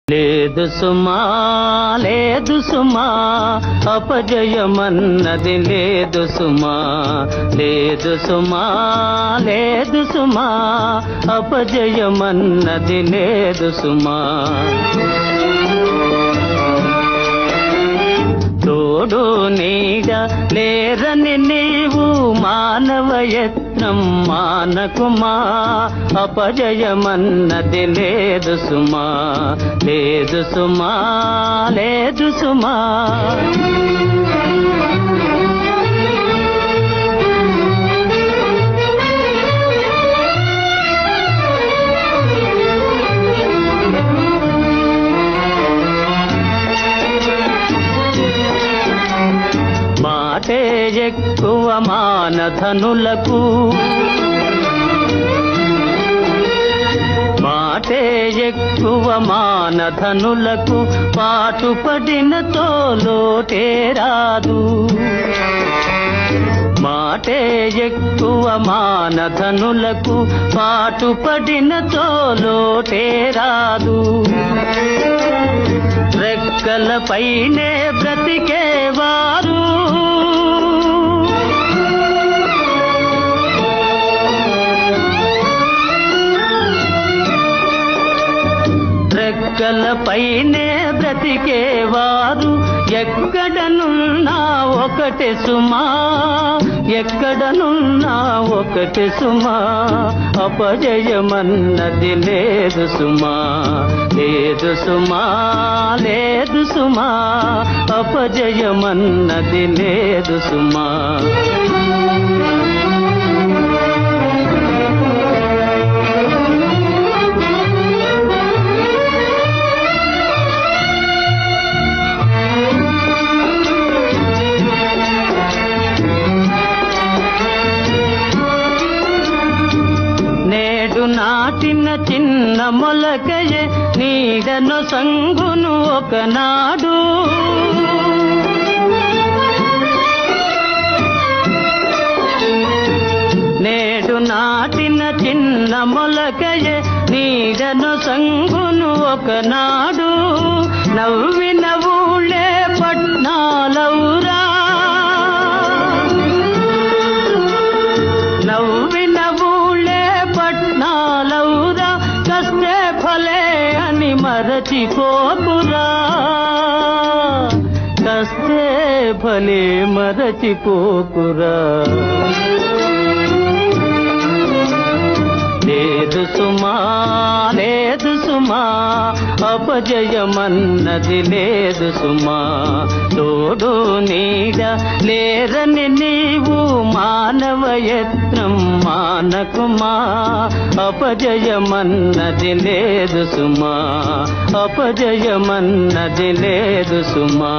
లేదు సుమా లేదు సుమా అపజయమన్నది లేదు సుమా లేదు సుమా లేదు సుమా అపజయమన్నది లేదు సుమా తోడు నీడ లేరని నీవు మానవయత్నం మానకుమా అపజయమన్నది లేదు సుమా లేదు సుమా లేదు సుమా మాటే ఎక్కువ మానధనులకు మాటే ఎక్కువ మానధనులకు పాటుపడిన తోలోటే రాదు మాటే ఎక్కువ మానధనులకు పాటుపడిన తోలోటే రాదు రెక్కలపైనే బ్రతికేవారు రెక్కలపైనే బ్రతికేవారు ఎక్కడనున్నా ఒకటే సుమా ఎక్కడనున్నా ఒకటే సుమా అపజయమన్నది లేదు సుమా లేదు సుమా లేదు సుమా అపజయమన్నది లేదు సుమా నాటిన చిన్న మొలకయే నీడను సంగును ఒకనాడు నేడు నాటిన చిన్న మొలకయే నీడను సంగును ఒకనాడు నవ్విన ఊళ్ళే పట్నాలౌరా నవ్విన పట్నాలౌరా కష్టే ఫలే అని మరచిపోకురా కష్టే ఫలే మరచిపోకురా లేదు సుమా లేదు సుమా అపజయమన్నది లేదు సుమా తోడు నీడ లేరని నీవు మానవయత్నం మానకుమా అపజయమన్నది లేదు సుమా అపజయమన్నది లేదు సుమా